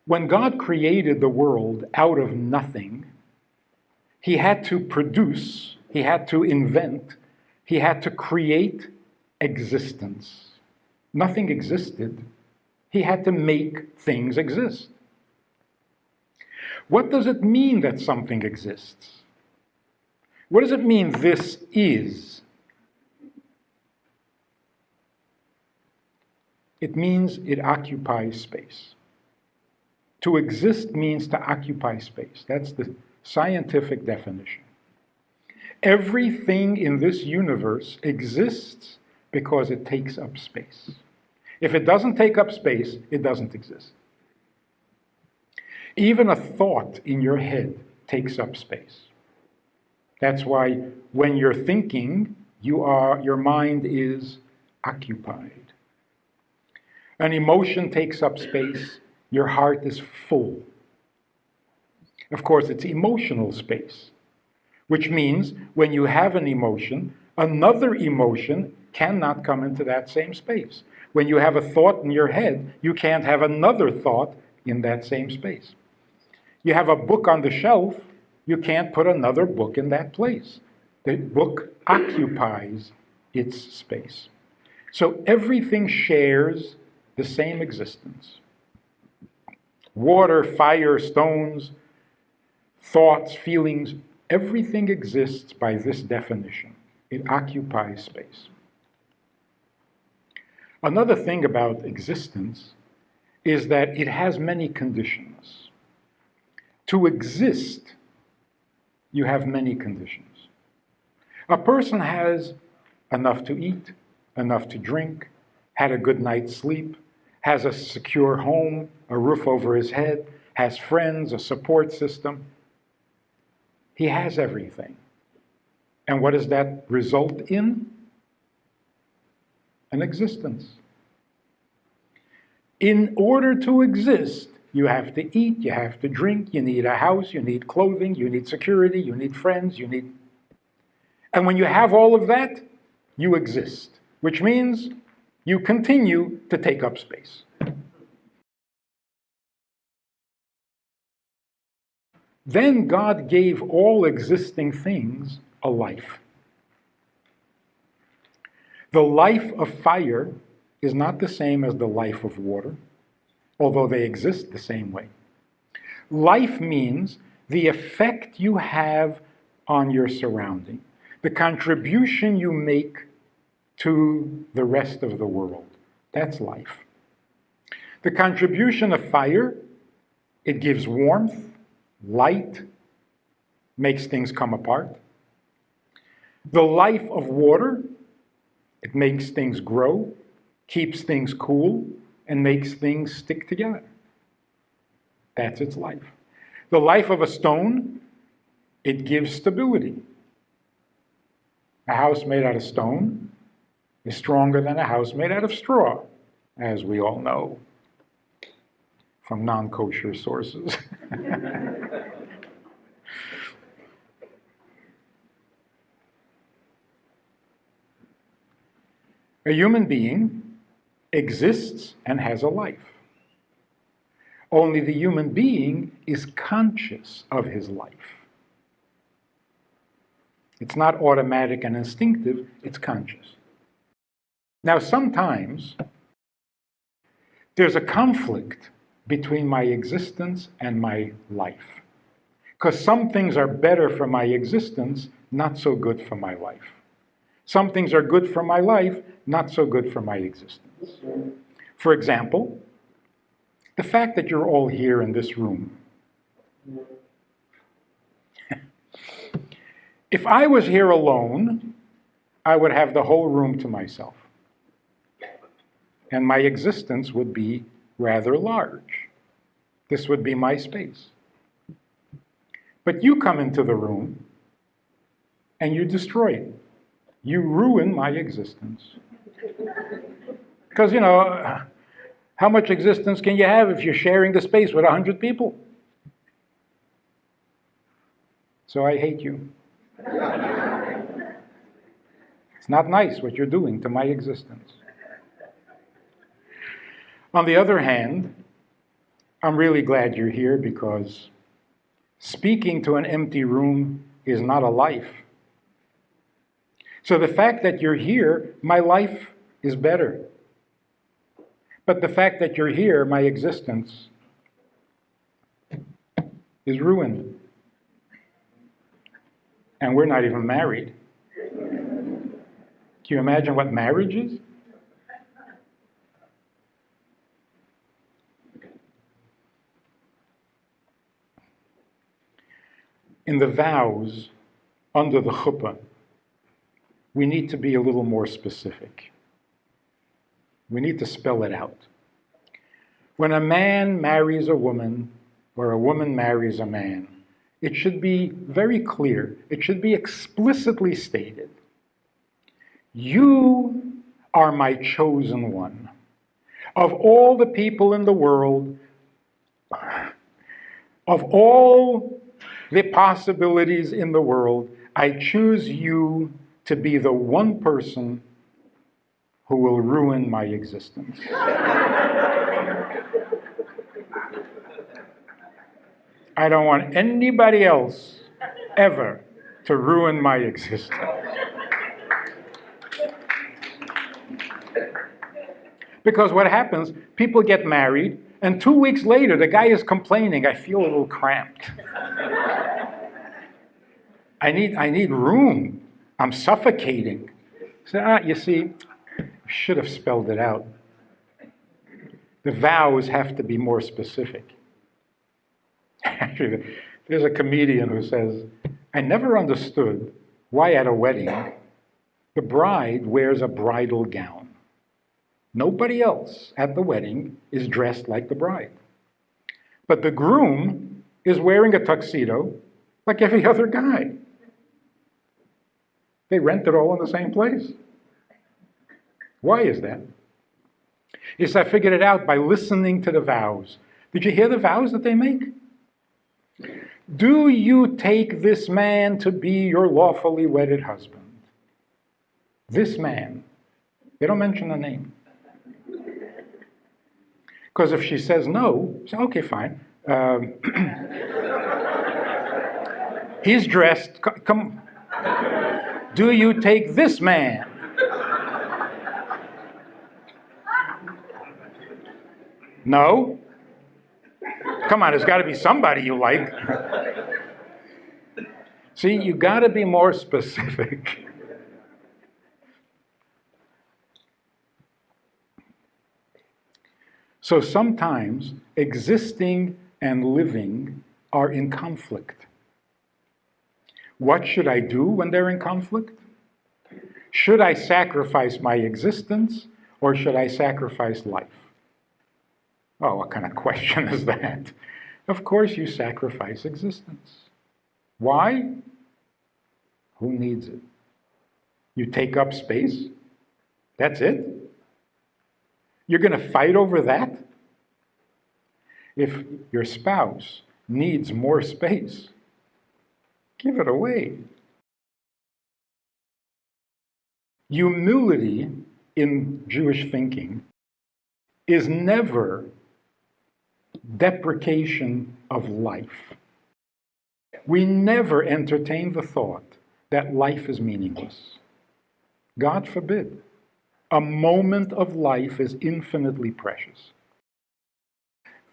When God created the world out of nothing, he had to produce, he had to invent, he had to create existence. Nothing existed. He had to make things exist. What does it mean that something exists? What does it mean this is? It means it occupies space. To exist means to occupy space. That's the scientific definition. Everything in this universe exists because it takes up space. If it doesn't take up space, it doesn't exist. Even a thought in your head takes up space. That's why when you're thinking, your mind is occupied. An emotion takes up space, your heart is full. Of course, it's emotional space, which means when you have an emotion, another emotion cannot come into that same space. When you have a thought in your head, you can't have another thought in that same space. You have a book on the shelf, you can't put another book in that place. The book occupies its space. So everything shares the same existence. Water, fire, stones, thoughts, feelings, everything exists by this definition. It occupies space. Another thing about existence is that it has many conditions. To exist, you have many conditions. A person has enough to eat, enough to drink, had a good night's sleep, has a secure home, a roof over his head, has friends, a support system. He has everything. And what does that result in? An existence. In order to exist, you have to eat, you have to drink, you need a house, you need clothing, you need security, you need friends, you need... And when you have all of that, you exist, which means you continue to take up space. Then God gave all existing things a life. The life of fire is not the same as the life of water, although they exist the same way. Life means the effect you have on your surrounding, the contribution you make to the rest of the world. That's life. The contribution of fire, it gives warmth, light, makes things come apart. The life of water, it makes things grow, keeps things cool, and makes things stick together. That's its life. The life of a stone, it gives stability. A house made out of stone is stronger than a house made out of straw, as we all know from non-kosher sources. A human being exists and has a life. Only the human being is conscious of his life. It's not automatic and instinctive, it's conscious. Now, sometimes there's a conflict between my existence and my life, because some things are better for my existence, not so good for my life. Some things are good for my life, not so good for my existence. For example, the fact that you're all here in this room. If I was here alone, I would have the whole room to myself. And my existence would be rather large. This would be my space. But you come into the room and you destroy it. You ruin my existence. Because, how much existence can you have if you're sharing the space with 100 people? So I hate you. It's not nice what you're doing to my existence. On the other hand, I'm really glad you're here because speaking to an empty room is not a life. So the fact that you're here, my life is better. But the fact that you're here, my existence is ruined. And we're not even married. Can you imagine what marriage is? In the vows under the chuppah, we need to be a little more specific. We need to spell it out. When a man marries a woman, or a woman marries a man, it should be very clear. It should be explicitly stated. You are my chosen one. Of all the people in the world, of all the possibilities in the world, I choose you to be the one person who will ruin my existence. I don't want anybody else ever to ruin my existence. Because what happens, people get married, and 2 weeks later, the guy is complaining, I feel a little cramped. I need room. I'm suffocating. So, you see, should have spelled it out. The vows have to be more specific. Actually, there's a comedian who says, I never understood why at a wedding the bride wears a bridal gown. Nobody else at the wedding is dressed like the bride. But the groom is wearing a tuxedo like every other guy. They rent it all in the same place. Why is that? Yes, I figured it out by listening to the vows. Did you hear the vows that they make? Do you take this man to be your lawfully wedded husband? This man. They don't mention a name. Because if she says no, say, okay, fine. He's dressed, come. Do you take this man? No? Come on, there's got to be somebody you like. See, you got to be more specific. So sometimes existing and living are in conflict. What should I do when they're in conflict? Should I sacrifice my existence or should I sacrifice life? Oh, what kind of question is that? Of course you sacrifice existence. Why? Who needs it? You take up space? That's it? You're going to fight over that? If your spouse needs more space, give it away. Humility in Jewish thinking is never deprecation of life. We never entertain the thought that life is meaningless. God forbid. A moment of life is infinitely precious.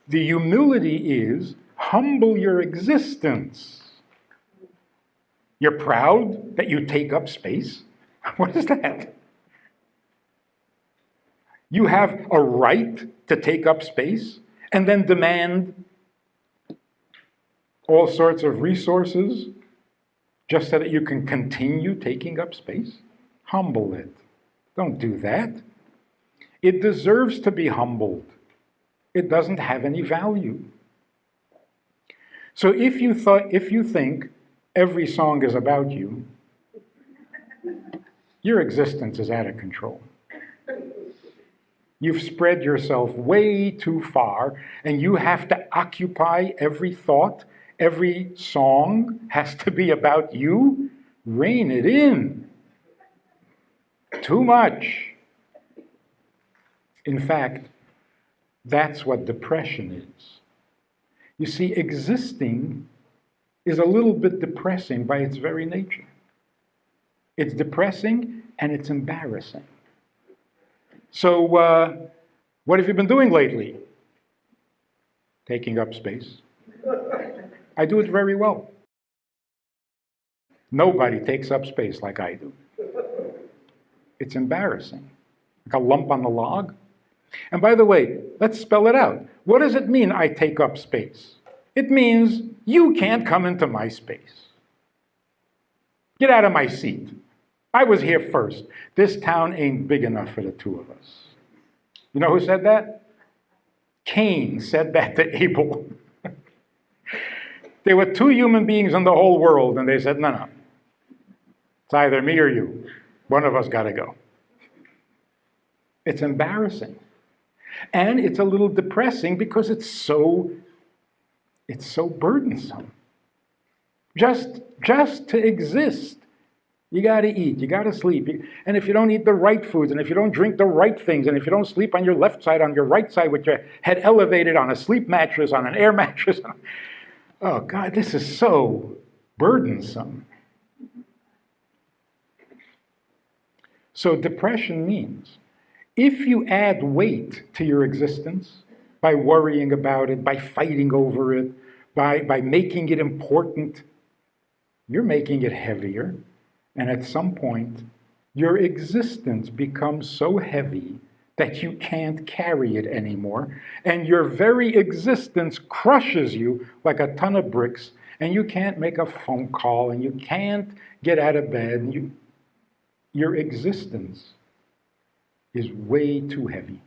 The humility is humble your existence. You're proud that you take up space? What is that? You have a right to take up space and then demand all sorts of resources just so that you can continue taking up space? Humble it. Don't do that. It deserves to be humbled. It doesn't have any value. So if you think every song is about you, your existence is out of control. You've spread yourself way too far, and you have to occupy every thought. Every song has to be about you. Rein it in. Too much. In fact, that's what depression is. You see, existing is a little bit depressing by its very nature. It's depressing and it's embarrassing. So, what have you been doing lately? Taking up space. I do it very well. Nobody takes up space like I do. It's embarrassing. Like a lump on the log. And by the way, let's spell it out. What does it mean, I take up space? It means you can't come into my space. Get out of my seat. I was here first. This town ain't big enough for the two of us. You know who said that? Cain said that to Abel. There were two human beings in the whole world, and they said, no. It's either me or you. One of us got to go. It's embarrassing. And it's a little depressing because it's so burdensome. Just to exist. You got to eat, you got to sleep. And if you don't eat the right foods, and if you don't drink the right things, and if you don't sleep on your left side, on your right side with your head elevated on a sleep mattress, on an air mattress. Oh God, this is so burdensome. So depression means if you add weight to your existence by worrying about it, by fighting over it, by making it important, you're making it heavier. And at some point, your existence becomes so heavy that you can't carry it anymore. And your very existence crushes you like a ton of bricks. And you can't make a phone call, and you can't get out of bed. And your existence is way too heavy.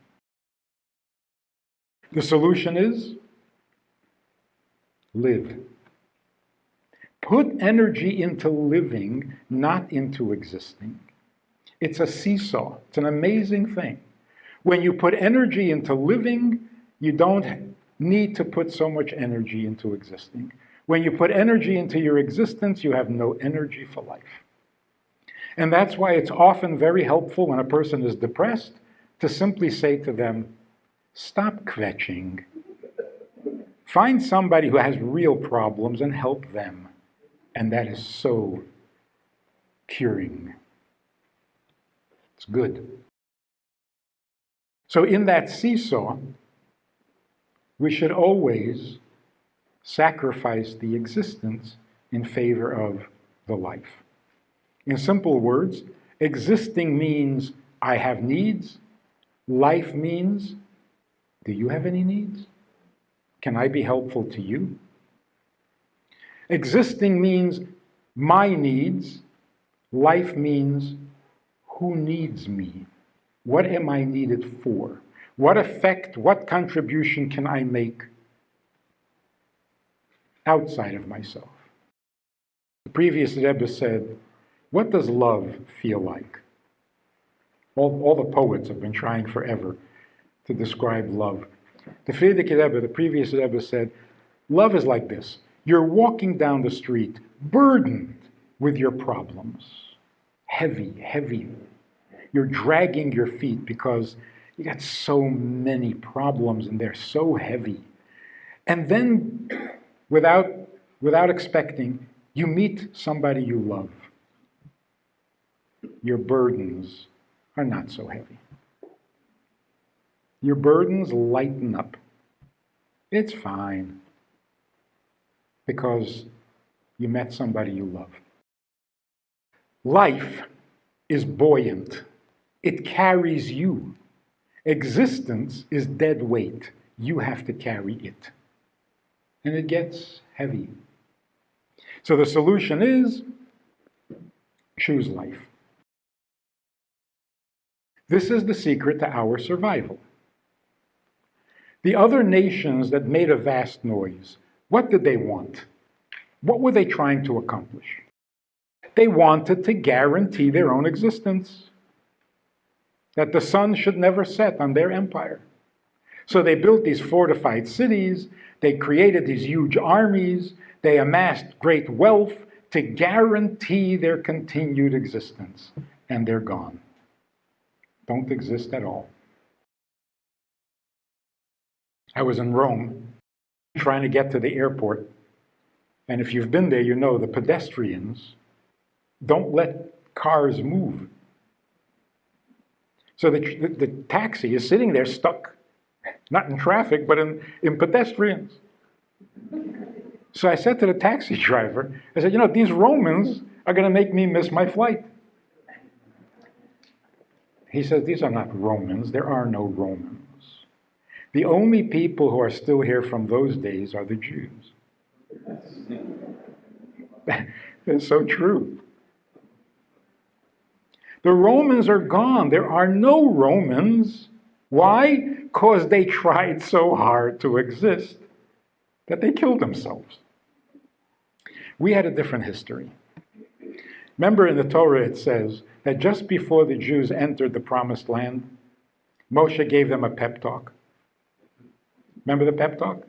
The solution is live. Put energy into living, not into existing. It's a seesaw. It's an amazing thing. When you put energy into living, you don't need to put so much energy into existing. When you put energy into your existence, you have no energy for life. And that's why it's often very helpful when a person is depressed to simply say to them, stop kvetching. Find somebody who has real problems and help them. And that is so curing. It's good. So in that seesaw, we should always sacrifice the existence in favor of the life. In simple words, existing means I have needs. Life means, do you have any needs? Can I be helpful to you? Existing means my needs. Life means who needs me? What am I needed for? What effect, what contribution can I make outside of myself? The previous Rebbe said, what does love feel like? All the poets have been trying forever to describe love. The Friedman Rebbe, the previous Rebbe, said, love is like this. You're walking down the street, burdened with your problems. Heavy. You're dragging your feet because you got so many problems and they're so heavy. And then, without expecting, you meet somebody you love. Your burdens are not so heavy. Your burdens lighten up. It's fine. Because you met somebody you love. Life is buoyant. It carries you. Existence is dead weight. You have to carry it. And it gets heavy. So the solution is choose life. This is the secret to our survival. The other nations that made a vast noise, what did they want? What were they trying to accomplish? They wanted to guarantee their own existence, that the sun should never set on their empire. So they built these fortified cities, they created these huge armies, they amassed great wealth to guarantee their continued existence, and they're gone. Don't exist at all. I was in Rome trying to get to the airport. And if you've been there, you know the pedestrians don't let cars move. So the taxi is sitting there stuck, not in traffic, but in pedestrians. So I said to the taxi driver, I said, these Romans are going to make me miss my flight. He says, these are not Romans. There are no Romans. The only people who are still here from those days are the Jews. It's so true. The Romans are gone. There are no Romans. Why? Because they tried so hard to exist that they killed themselves. We had a different history. Remember in the Torah it says that just before the Jews entered the Promised Land, Moshe gave them a pep talk. Remember the pep talk?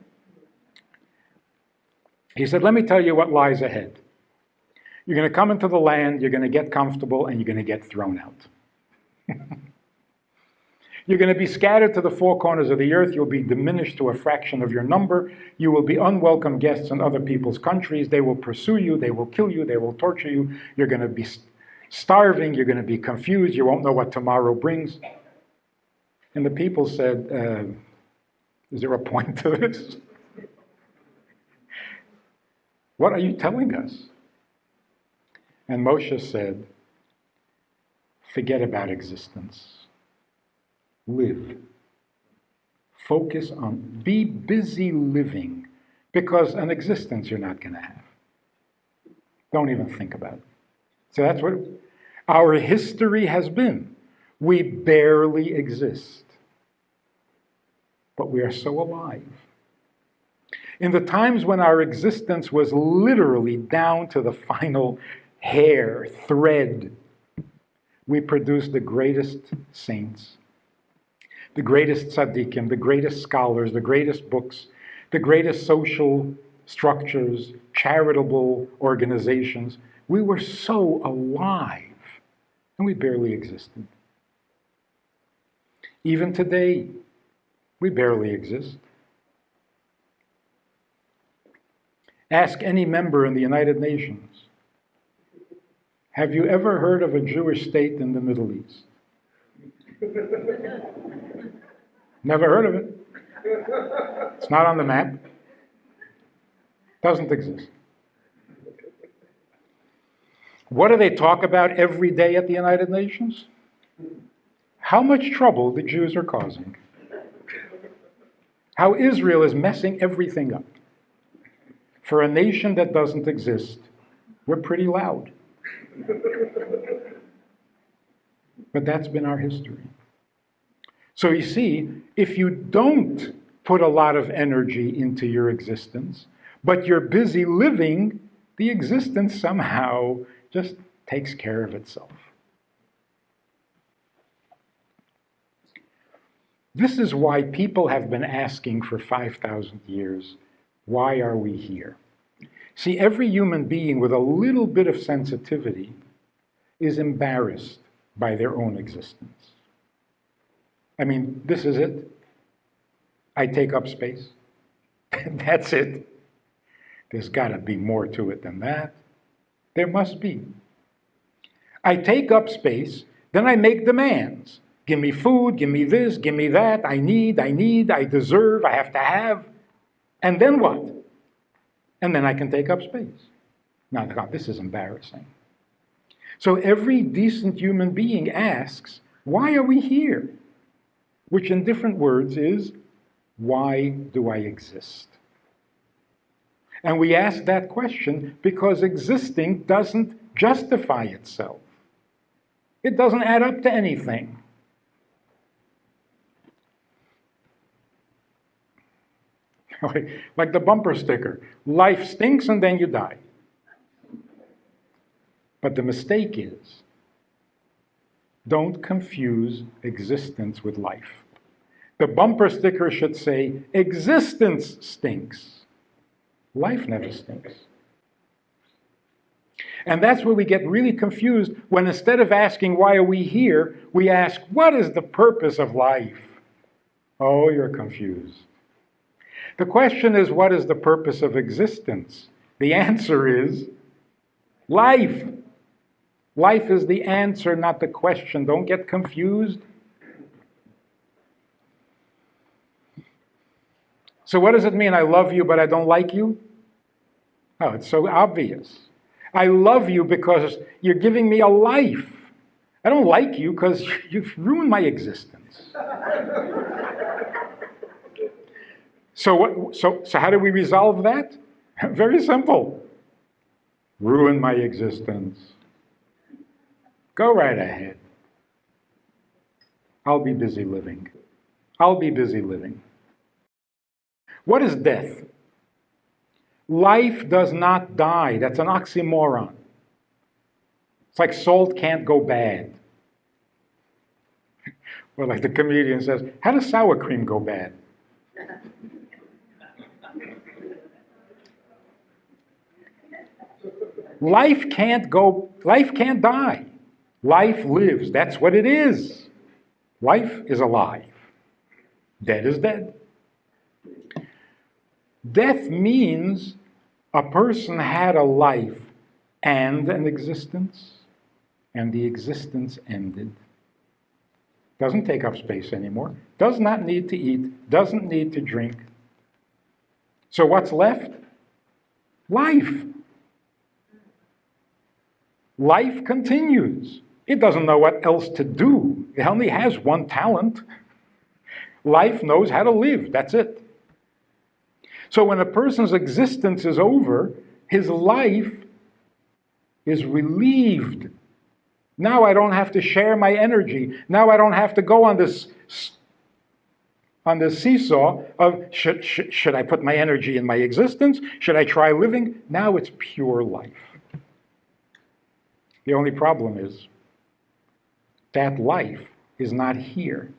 He said, let me tell you what lies ahead. You're going to come into the land, you're going to get comfortable, and you're going to get thrown out. You're going to be scattered to the four corners of the earth. You'll be diminished to a fraction of your number. You will be unwelcome guests in other people's countries. They will pursue you. They will kill you. They will torture you. You're going to be starving. You're going to be confused. You won't know what tomorrow brings. And the people said, is there a point to this? What are you telling us? And Moshe said, forget about existence. Live. Focus on, be busy living, because an existence you're not going to have. Don't even think about it. So that's what our history has been. We barely exist, but we are so alive. In the times when our existence was literally down to the final hair, thread, we produced the greatest saints, the greatest tzaddikim, the greatest scholars, the greatest books, the greatest social structures, charitable organizations. We were so alive, and we barely existed. Even today, we barely exist. Ask any member in the United Nations, have you ever heard of a Jewish state in the Middle East? Never heard of it. It's not on the map. Doesn't exist. What do they talk about every day at the United Nations? How much trouble the Jews are causing. How Israel is messing everything up. For a nation that doesn't exist, we're pretty loud. But that's been our history. So you see, if you don't put a lot of energy into your existence, but you're busy living, the existence somehow just takes care of itself. This is why people have been asking for 5,000 years, why are we here? See, every human being with a little bit of sensitivity is embarrassed by their own existence. I mean, this is it. I take up space. That's it. There's got to be more to it than that. There must be. I take up space, then I make demands. Give me food, give me this, give me that. I need, I deserve, I have to have. And then what? And then I can take up space. Now, God, this is embarrassing. So every decent human being asks, why are we here? Which in different words is, why do I exist? And we ask that question because existing doesn't justify itself. It doesn't add up to anything. Like the bumper sticker, life stinks and then you die. But the mistake is, don't confuse existence with life. The bumper sticker should say, existence stinks. Life never stinks. And that's where we get really confused when instead of asking, why are we here, we ask, what is the purpose of life? Oh, you're confused. The question is, what is the purpose of existence? The answer is life. Life is the answer, not the question. Don't get confused. So what does it mean, I love you, but I don't like you? Oh, it's so obvious. I love you because you're giving me a life. I don't like you because you've ruined my existence. So how do we resolve that? Very simple. Ruin my existence. Go right ahead. I'll be busy living. I'll be busy living. What is death? Life does not die. That's an oxymoron. It's like salt can't go bad. Or like the comedian says, how does sour cream go bad? Life can't die. Life lives. That's what it is. Life is alive. Dead is dead. Death means a person had a life and an existence, and the existence ended. Doesn't take up space anymore. Does not need to eat. Doesn't need to drink. So what's left? Life. Life continues. It doesn't know what else to do. It only has one talent. Life knows how to live. That's it. So when a person's existence is over, his life is relieved. Now I don't have to share my energy. Now I don't have to go on this seesaw of should I put my energy in my existence? Should I try living? Now it's pure life. The only problem is that life is not here.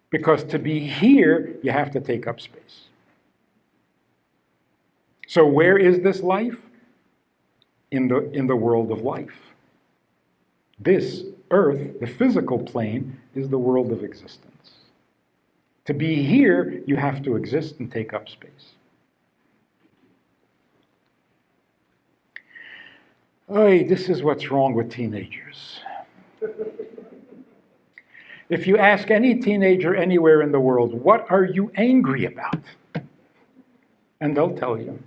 Because to be here, you have to take up space. So where is this life? In the world of life. This earth, the physical plane, is the world of existence. To be here, you have to exist and take up space. Oy, this is what's wrong with teenagers. If you ask any teenager anywhere in the world, what are you angry about? And they'll tell you.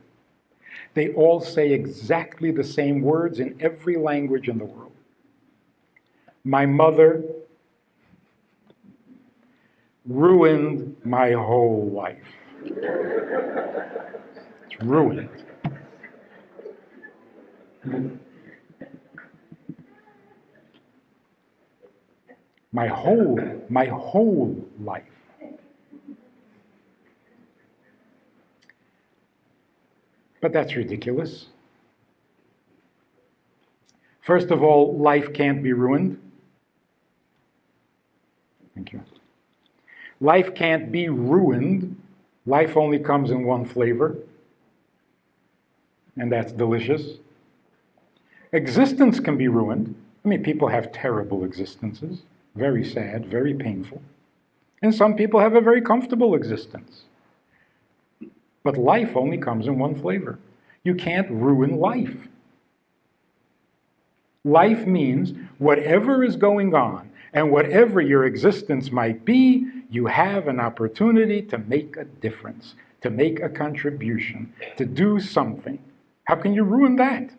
They all say exactly the same words in every language in the world. My mother ruined my whole life. It's ruined. My whole life. But that's ridiculous. First of all, life can't be ruined. Thank you. Life can't be ruined. Life only comes in one flavor, and that's delicious. Existence can be ruined. I mean, people have terrible existences, very sad, very painful. And some people have a very comfortable existence. But life only comes in one flavor. You can't ruin life. Life means whatever is going on and whatever your existence might be, you have an opportunity to make a difference, to make a contribution, to do something. How can you ruin that?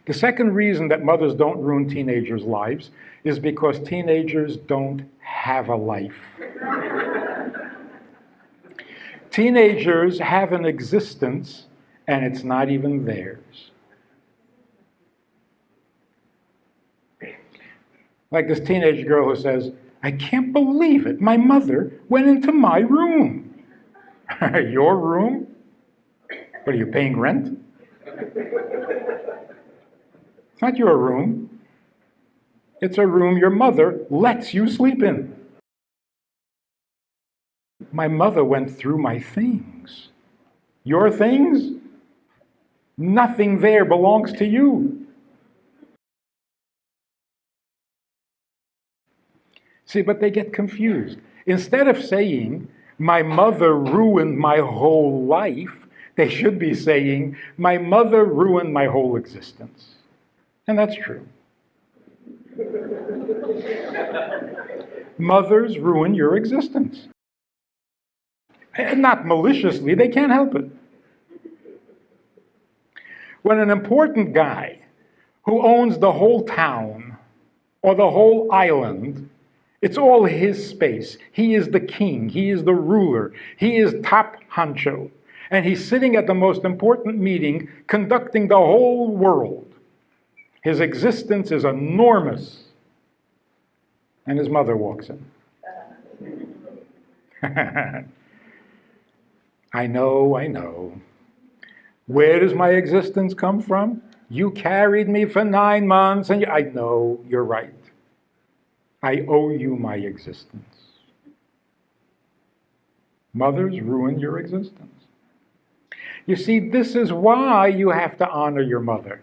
The second reason that mothers don't ruin teenagers' lives is because teenagers don't have a life. Teenagers have an existence, and it's not even theirs. Like this teenage girl who says, I can't believe it. My mother went into my room. Your room? What, are you paying rent? It's not your room. It's a room your mother lets you sleep in. My mother went through my things. Your things? Nothing there belongs to you. See, but they get confused. Instead of saying, my mother ruined my whole life. They should be saying, my mother ruined my whole existence. And that's true. Mothers ruin your existence. And not maliciously, they can't help it. When an important guy who owns the whole town or the whole island, it's all his space. He is the king. He is the ruler. He is top honcho. And he's sitting at the most important meeting, conducting the whole world. His existence is enormous. And his mother walks in. I know. Where does my existence come from? You carried me for 9 months, and I know, you're right. I owe you my existence. Mothers ruin your existence. You see, this is why you have to honor your mother.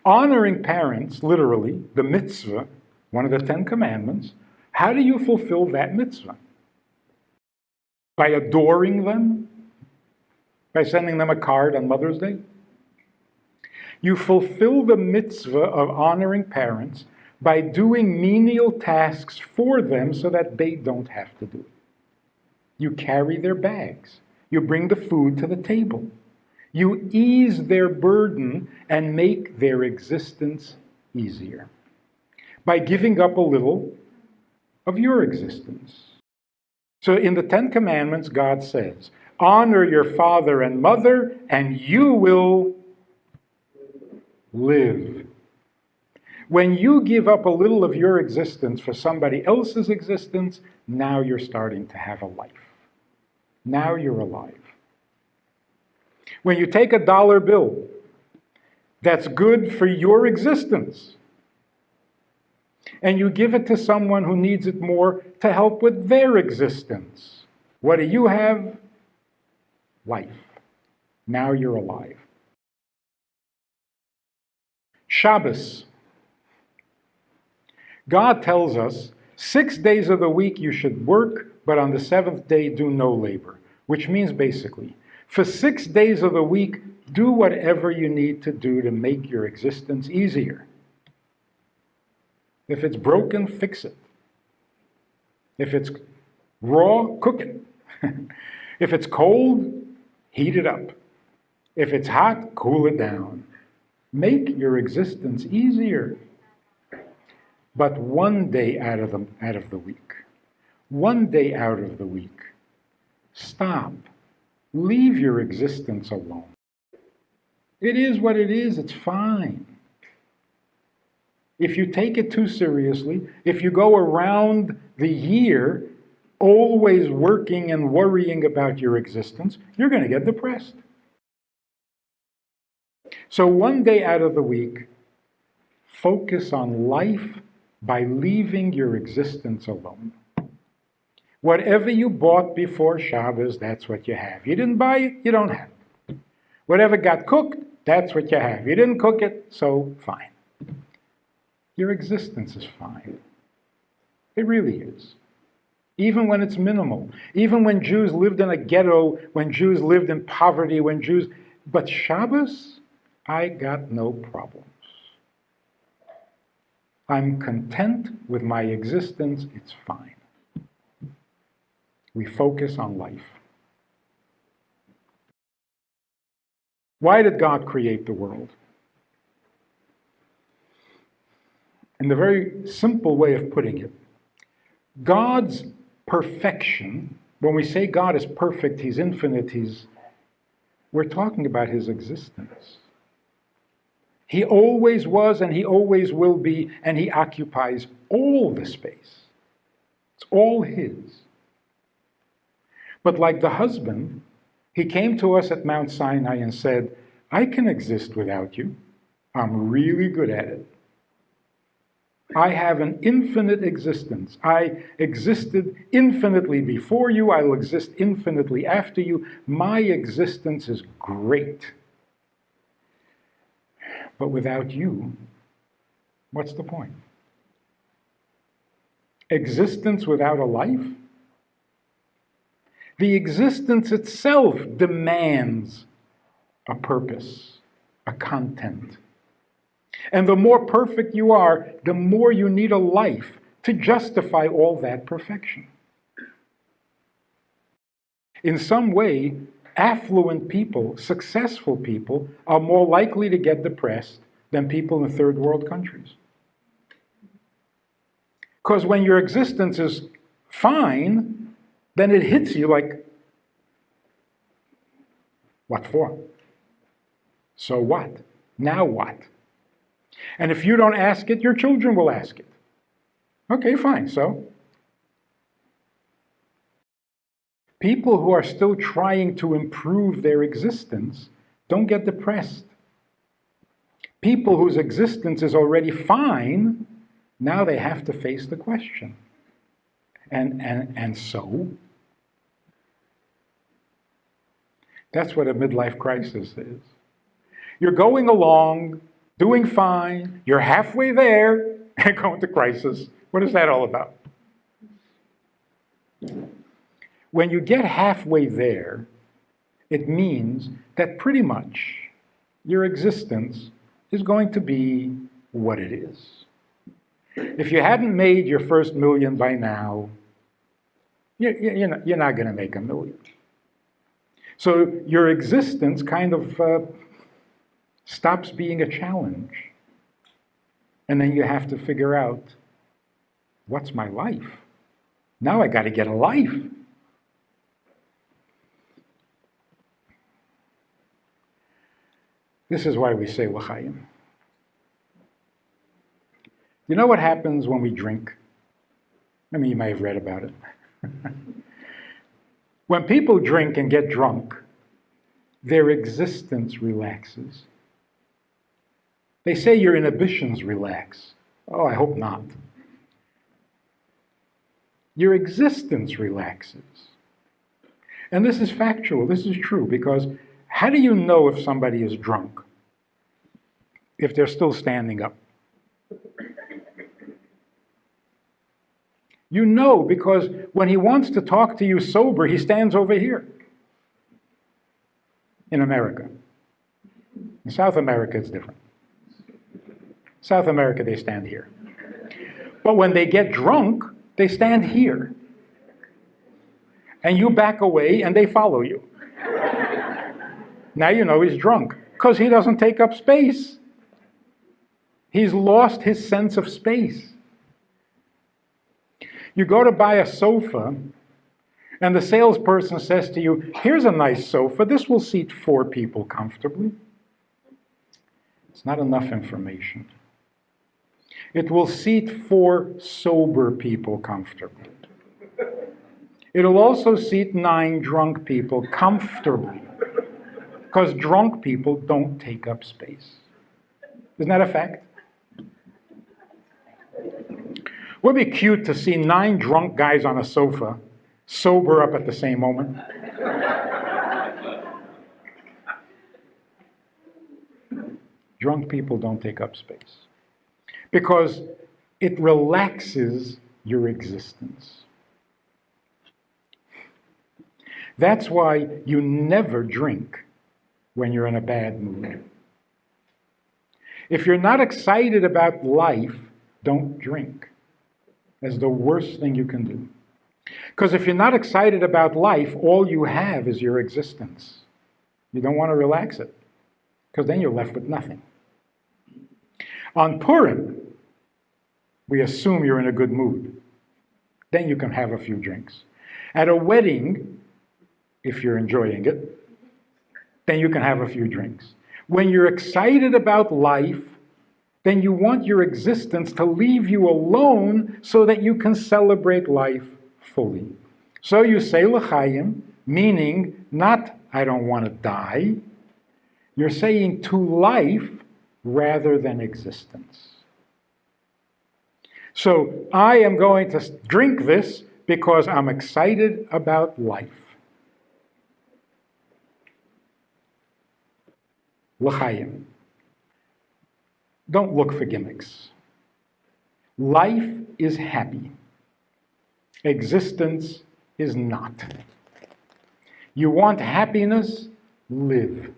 Honoring parents, literally, the mitzvah, one of the 10 commandments, how do you fulfill that mitzvah? By adoring them? By sending them a card on Mother's Day? You fulfill the mitzvah of honoring parents by doing menial tasks for them so that they don't have to do it. You carry their bags. You bring the food to the table. You ease their burden and make their existence easier by giving up a little of your existence. So in the 10 Commandments, God says, honor your father and mother, and you will live. When you give up a little of your existence for somebody else's existence, now you're starting to have a life. Now you're alive. When you take a dollar bill that's good for your existence, and you give it to someone who needs it more to help with their existence, what do you have? Life. Now you're alive. Shabbos. God tells us 6 days of the week you should work, but on the 7th day do no labor, which means basically, for 6 days of the week, do whatever you need to do to make your existence easier. If it's broken, fix it. If it's raw, cook it. If it's cold, heat it up. If it's hot, cool it down. Make your existence easier. But 1 day out of the week, 1 day out of the week, stop. Leave your existence alone. It is what it is. It's fine. If you take it too seriously, if you go around the year always working and worrying about your existence, you're going to get depressed. So 1 day out of the week, focus on life by leaving your existence alone. Whatever you bought before Shabbos, that's what you have. You didn't buy it, you don't have it. Whatever got cooked, that's what you have. You didn't cook it, so fine. Your existence is fine. It really is. Even when it's minimal. Even when Jews lived in a ghetto, when Jews lived in poverty, but Shabbos, I got no problems. I'm content with my existence, it's fine. We focus on life. Why did God create the world? In the very simple way of putting it, God's perfection, when we say God is perfect, He's infinite, we're talking about His existence. He always was and He always will be, and He occupies all the space. It's all His. But like the husband, He came to us at Mount Sinai and said, I can exist without you. I'm really good at it. I have an infinite existence. I existed infinitely before you. I will exist infinitely after you. My existence is great. But without you, what's the point? Existence without a life? The existence itself demands a purpose, a content. And the more perfect you are, the more you need a life to justify all that perfection. In some way, affluent people, successful people, are more likely to get depressed than people in third world countries. Because when your existence is fine, then it hits you like, what for? So what? Now what? And if you don't ask it, your children will ask it. Okay, fine, so? People who are still trying to improve their existence don't get depressed. People whose existence is already fine, now they have to face the question. And so? That's what a midlife crisis is. You're going along, doing fine, you're halfway there, and going to crisis. What is that all about? When you get halfway there, it means that pretty much your existence is going to be what it is. If you hadn't made your first million by now, you're not going to make a million. So your existence kind of stops being a challenge. And then you have to figure out, what's my life? Now I got to get a life. This is why we say l'chaim. You know what happens when we drink? I mean, you may have read about it. When people drink and get drunk, their existence relaxes. They say your inhibitions relax. Oh, I hope not. Your existence relaxes. And this is factual, this is true, because how do you know if somebody is drunk? If they're still standing up. You know, because when he wants to talk to you sober, he stands over here. In America. In South America, it's different. South America, they stand here. But when they get drunk, they stand here. And you back away, and they follow you. Now you know he's drunk, because he doesn't take up space. He's lost his sense of space. You go to buy a sofa, and the salesperson says to you, here's a nice sofa, this will seat 4 people comfortably. It's not enough information. It will seat 4 sober people comfortably. It'll also seat 9 drunk people comfortably, because drunk people don't take up space. Isn't that a fact? Would it be cute to see 9 drunk guys on a sofa sober up at the same moment? Drunk people don't take up space because it relaxes your existence. That's why you never drink when you're in a bad mood. If you're not excited about life, don't drink. That's the worst thing you can do. Because if you're not excited about life, all you have is your existence. You don't want to relax it, because then you're left with nothing. On Purim, we assume you're in a good mood. Then you can have a few drinks. At a wedding, if you're enjoying it, then you can have a few drinks. When you're excited about life, then you want your existence to leave you alone so that you can celebrate life fully. So you say l'chaim, meaning not I don't want to die. You're saying to life rather than existence. So I am going to drink this because I'm excited about life. L'chaim. Don't look for gimmicks. Life is happy. Existence is not. You want happiness? Live.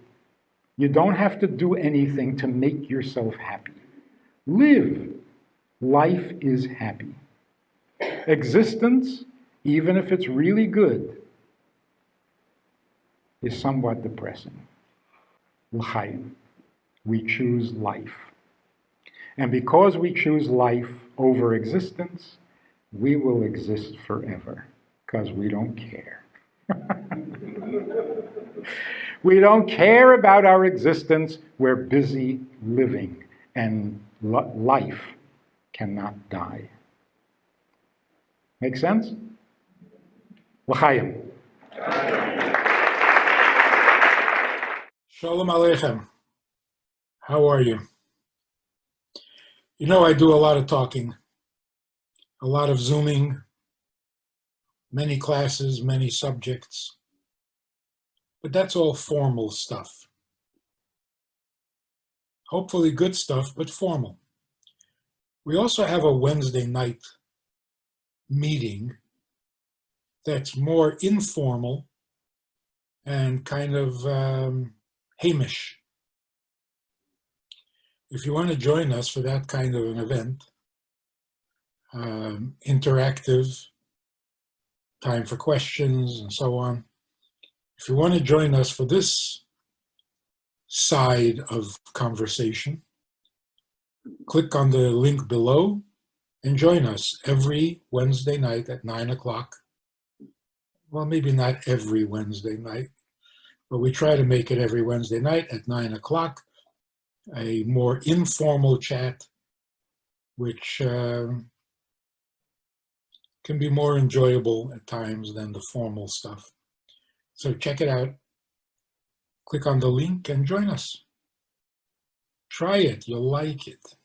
You don't have to do anything to make yourself happy. Live. Life is happy. Existence, even if it's really good, is somewhat depressing. L'chaim. We choose life. And because we choose life over existence, we will exist forever, because we don't care. We don't care about our existence. We're busy living, and life cannot die. Make sense? L'chaim. Shalom Aleichem. How are you? You know, I do a lot of talking, a lot of Zooming, many classes, many subjects, but that's all formal stuff. Hopefully good stuff, but formal. We also have a Wednesday night meeting that's more informal and kind of Hamish. If you want to join us for that kind of an event, interactive, time for questions and so on. If you want to join us for this side of conversation, click on the link below and join us every Wednesday night at 9 o'clock. Well, maybe not every Wednesday night, but we try to make it every Wednesday night at 9 o'clock, a more informal chat, which can be more enjoyable at times than the formal stuff. So check it out. Click on the link and join us. Try it. You'll like it.